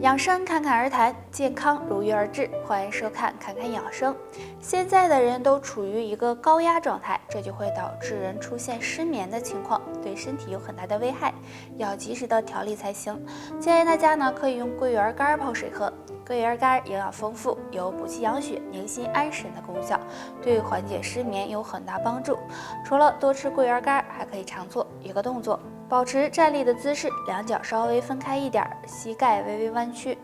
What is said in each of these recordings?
养生侃侃而谈，健康如约而至。欢迎收看《侃侃养生》。现在的人都处于一个高压状态，这就会导致人出现失眠的情况，对身体有很大的危害，要及时的调理才行。建议大家呢可以用桂圆干泡水喝。桂圆干营养丰富，有补气养血、宁心安神的功效，对缓解失眠有很大帮助。除了多吃桂圆干，还可以常做一个动作。保持站立的姿势，两脚稍微分开一点，膝盖微微弯曲，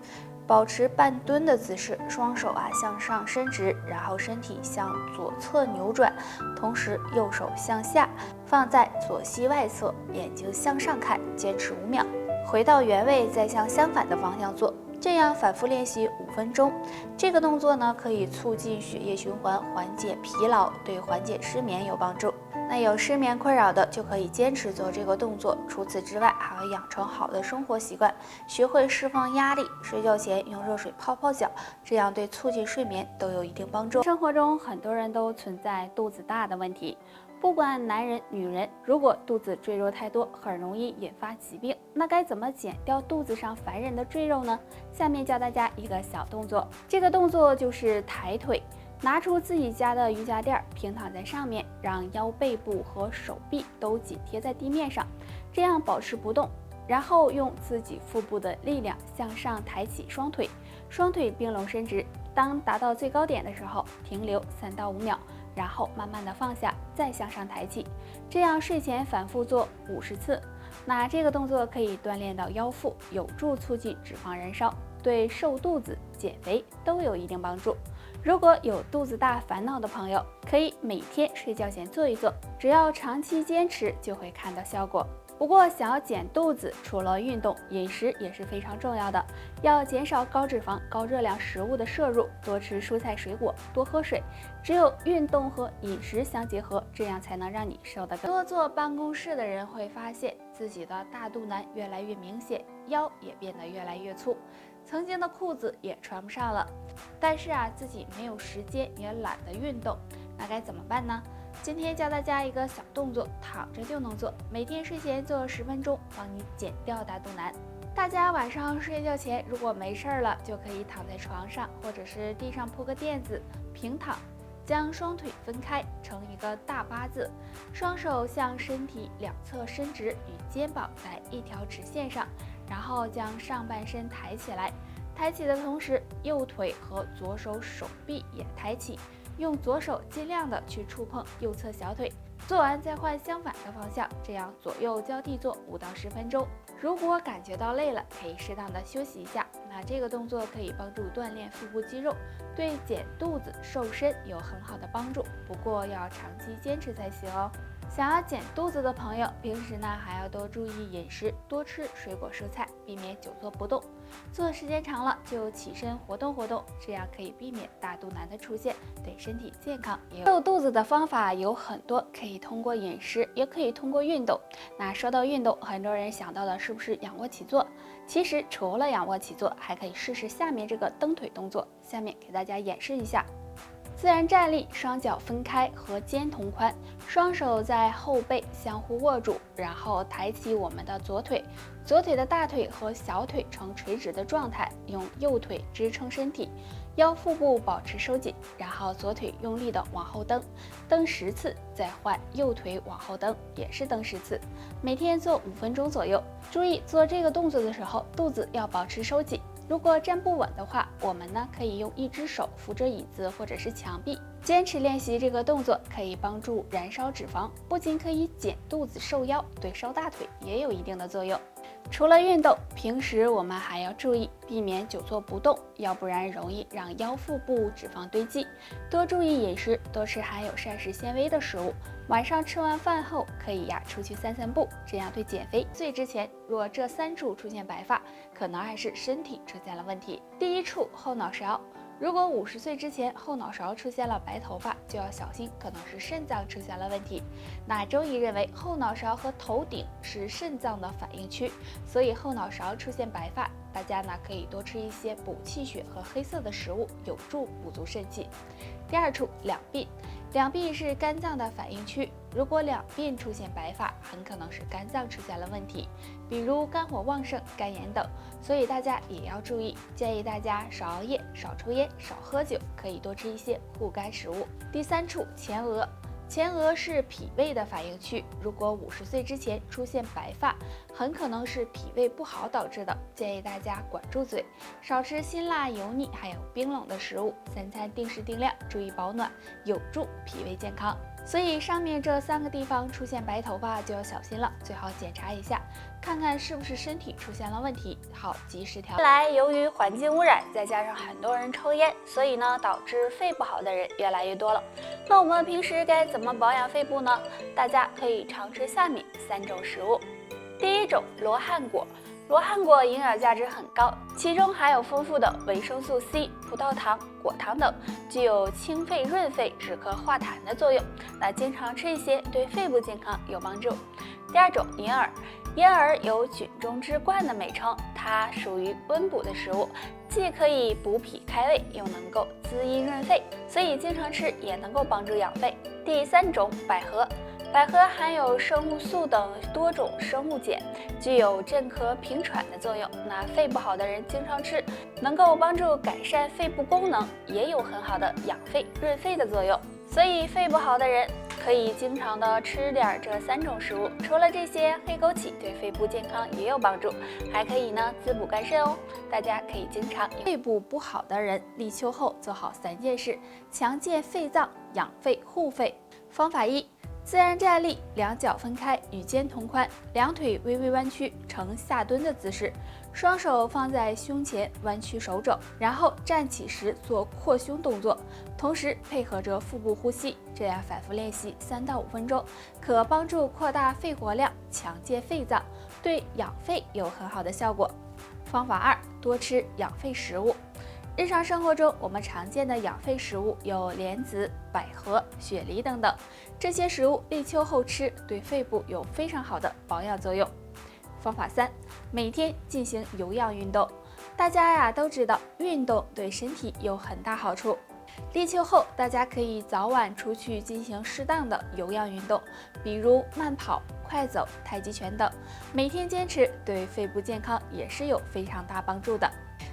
保持半蹲的姿势，双手向上伸直，然后身体向左侧扭转，同时右手向下放在左膝外侧，眼睛向上看，坚持5秒，回到原位，再向相反的方向做。这样反复练习5分钟。这个动作呢，可以促进血液循环，缓解疲劳，对缓解失眠有帮助。那有失眠困扰的就可以坚持做这个动作。除此之外，还要养成好的生活习惯，学会释放压力，睡觉前用热水泡泡脚，这样对促进睡眠都有一定帮助。生活中很多人都存在肚子大的问题，不管男人女人，如果肚子赘肉太多，很容易引发疾病。那该怎么减掉肚子上烦人的赘肉呢？下面教大家一个小动作，这个动作就是抬腿。拿出自己家的瑜伽垫，平躺在上面，让腰背部和手臂都紧贴在地面上，这样保持不动。然后用自己腹部的力量向上抬起双腿，双腿并拢伸直。当达到最高点的时候，停留3到5秒，然后慢慢的放下，再向上抬起。这样睡前反复做50次。那这个动作可以锻炼到腰腹，有助促进脂肪燃烧，对瘦肚子、减肥都有一定帮助。如果有肚子大烦恼的朋友，可以每天睡觉前做一做，只要长期坚持就会看到效果。不过想要减肚子，除了运动，饮食也是非常重要的，要减少高脂肪、高热量食物的摄入，多吃蔬菜水果，多喝水。只有运动和饮食相结合，这样才能让你瘦得更。多坐办公室的人会发现自己的大肚腩越来越明显，腰也变得越来越粗，曾经的裤子也穿不上了。但是自己没有时间，也懒得运动，那该怎么办呢？今天教大家一个小动作，躺着就能做，每天睡前做10分钟，帮你减掉大肚腩。大家晚上睡觉前如果没事了，就可以躺在床上，或者是地上铺个垫子，平躺，将双腿分开成一个大8字，双手向身体两侧伸直，与肩膀在一条直线上，然后将上半身抬起来。抬起的同时，右腿和左手手臂也抬起，用左手尽量的去触碰右侧小腿。做完再换相反的方向，这样左右交替做5到10分钟。如果感觉到累了，可以适当的休息一下。那这个动作可以帮助锻炼腹部肌肉，对减肚子、瘦身有很好的帮助。不过要长期坚持才行哦。想要减肚子的朋友，平时呢还要多注意饮食，多吃水果蔬菜，避免久坐不动。做时间长了就起身活动活动，这样可以避免大肚腩的出现，对身体健康也有。瘦肚子的方法有很多，可以通过饮食，也可以通过运动。那说到运动，很多人想到的是不是仰卧起坐？其实除了仰卧起坐，还可以试试下面这个蹬腿动作。下面给大家演示一下。自然站立，双脚分开和肩同宽，双手在后背相互握住，然后抬起我们的左腿，左腿的大腿和小腿呈垂直的状态，用右腿支撑身体，腰腹部保持收紧，然后左腿用力的往后蹬，蹬10次，再换右腿往后蹬，也是蹬10次。每天做5分钟左右。注意做这个动作的时候，肚子要保持收紧。如果站不稳的话，我们呢可以用一只手扶着椅子或者是墙壁。坚持练习这个动作可以帮助燃烧脂肪，不仅可以减肚子瘦腰，对瘦大腿也有一定的作用。除了运动，平时我们还要注意避免久坐不动，要不然容易让腰腹部脂肪堆积。多注意饮食，多吃含有膳食纤维的食物。晚上吃完饭后可以出去散散步，这样对减肥。睡之前若这3处出现白发，可能还是身体出现了问题。第1处后脑勺，如果50岁之前后脑勺出现了白头发，就要小心，可能是肾脏出现了问题。那中医认为后脑勺和头顶是肾脏的反应区，所以后脑勺出现白发，大家呢可以多吃一些补气血和黑色的食物，有助补足肾气。第2处两鬓，两鬓是肝脏的反应区，如果两鬓出现白发，很可能是肝脏出现了问题，比如肝火旺盛、肝炎等。所以大家也要注意，建议大家少熬夜、少抽烟、少喝酒，可以多吃一些护肝食物。第3处，前额。前额是脾胃的反应区，如果50岁之前出现白发，很可能是脾胃不好导致的。建议大家管住嘴，少吃辛辣、油腻还有冰冷的食物，3餐定时定量，注意保暖，有助脾胃健康。所以上面这3个地方出现白头发就要小心了，最好检查一下，看看是不是身体出现了问题，好及时调。来，由于环境污染，再加上很多人抽烟，所以呢导致肺不好的人越来越多了。那我们平时该怎么保养肺部呢？大家可以常吃下面3种食物。第1种，罗汉果。罗汉果营养价值很高，其中含有丰富的维生素 C、葡萄糖、果糖等，具有清肺润肺、止咳化痰的作用。那经常吃一些对肺部健康有帮助。第2种，银耳。银耳有菌中之冠的美称，它属于温补的食物，既可以补脾开胃，又能够滋阴润肺，所以经常吃也能够帮助养肺。第3种，百合。百合含有生物素等多种生物碱，具有镇咳平喘的作用。那肺不好的人经常吃，能够帮助改善肺部功能，也有很好的养肺润肺的作用。所以肺不好的人可以经常的吃点这3种食物。除了这些，黑枸杞对肺部健康也有帮助，还可以呢滋补肝肾哦。大家可以经常。肺部不好的人立秋后做好3件事，强健肺脏，养肺护肺。方法1。自然站立，两脚分开，与肩同宽，两腿微微弯曲，呈下蹲的姿势，双手放在胸前，弯曲手肘，然后站起时做扩胸动作，同时配合着腹部呼吸，这样反复练习3到5分钟，可帮助扩大肺活量，强健肺脏，对养肺有很好的效果。方法2，多吃养肺食物。日常生活中，我们常见的养肺食物有莲子、百合、雪梨等等，这些食物立秋后吃，对肺部有非常好的保养作用。方法3，每天进行有氧运动。大家呀都知道，运动对身体有很大好处。立秋后，大家可以早晚出去进行适当的有氧运动，比如慢跑、快走、太极拳等，每天坚持，对肺部健康也是有非常大帮助的。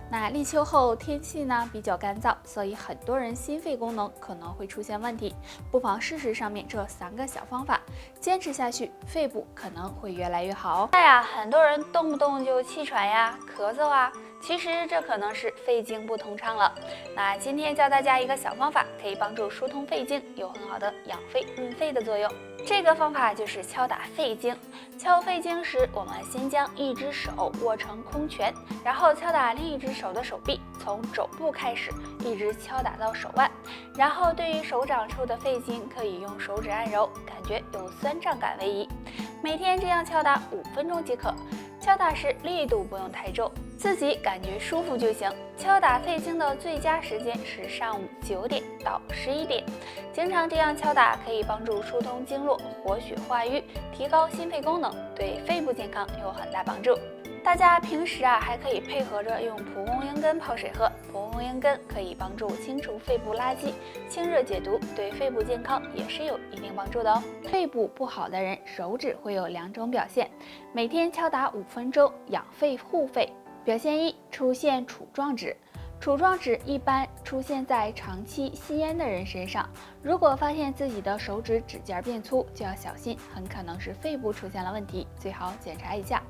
那立秋后天气呢比较干燥，所以很多人心肺功能可能会出现问题，不妨试试上面这3个小方法，坚持下去，肺部可能会越来越好哦。很多人动不动就气喘呀、咳嗽啊，其实这可能是肺经不通畅了。那今天教大家一个小方法，可以帮助疏通肺经，有很好的养肺润肺的作用。这个方法就是敲打肺经。敲肺经时，我们先将一只手握成空拳，然后敲打另一只手的手臂，从肘部开始，一直敲打到手腕。然后对于手掌处的肺经，可以用手指按揉，感觉有酸胀感为宜。每天这样敲打5分钟即可。敲打时力度不用太重，自己感觉舒服就行。敲打肺经的最佳时间是上午9点到11点。经常这样敲打可以帮助疏通经络、活血化瘀，提高心肺功能，对肺部健康有很大帮助。大家平时还可以配合着用蒲公英根泡水喝，蒲公英根可以帮助清除肺部垃圾、清热解毒，对肺部健康也是有一定帮助的哦。肺部不好的人，手指会有2种表现，每天敲打5分钟，养肺护肺。表现1，出现杵状指。杵状指一般出现在长期吸烟的人身上，如果发现自己的手指指尖变粗，就要小心，很可能是肺部出现了问题，最好检查一下。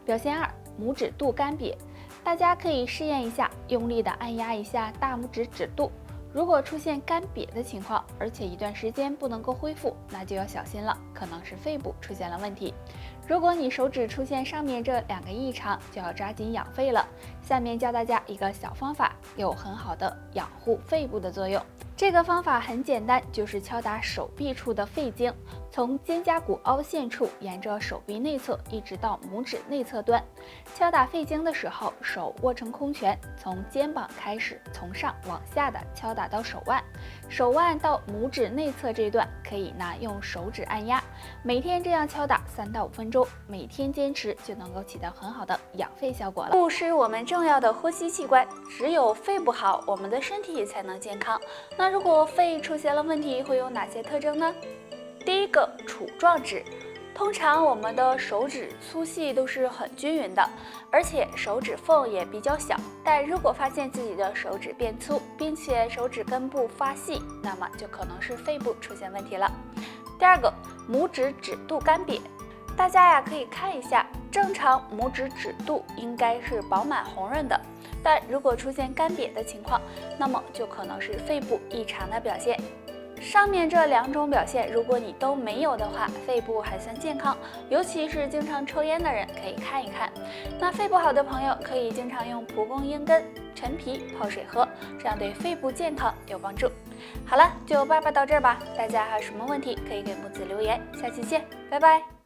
表现2，拇指肚干瘪。大家可以试验一下，用力的按压一下大拇指指肚，如果出现干瘪的情况，而且一段时间不能够恢复，那就要小心了，可能是肺部出现了问题。如果你手指出现上面这2个异常，就要抓紧养肺了。下面教大家一个小方法，有很好的养护肺部的作用。这个方法很简单，就是敲打手臂处的肺经，从肩胛骨凹陷处沿着手臂内侧一直到拇指内侧端。敲打肺经的时候，手握成空拳，从肩膀开始，从上往下的敲打到手腕，手腕到拇指内侧这段可以用手指按压。每天这样敲打3到5分钟，每天坚持就能够起到很好的养肺效果了。肺是我们重要的呼吸器官，只有肺不好，我们的身体才能健康。那如果肺出现了问题，会有哪些特征呢？第1个，杵状指。通常我们的手指粗细都是很均匀的，而且手指缝也比较小。但如果发现自己的手指变粗，并且手指根部发细，那么就可能是肺部出现问题了。第二个，拇指指肚干瘪。大家呀可以看一下，正常拇指指肚应该是饱满红润的，但如果出现干瘪的情况，那么就可能是肺部异常的表现。上面这2种表现，如果你都没有的话，肺部还算健康，尤其是经常抽烟的人可以看一看。那肺不好的朋友可以经常用蒲公英根、陈皮泡水喝，这样对肺部健康有帮助。好了，就叭叭到这儿吧。大家还有什么问题可以给木子留言，下期见，拜拜。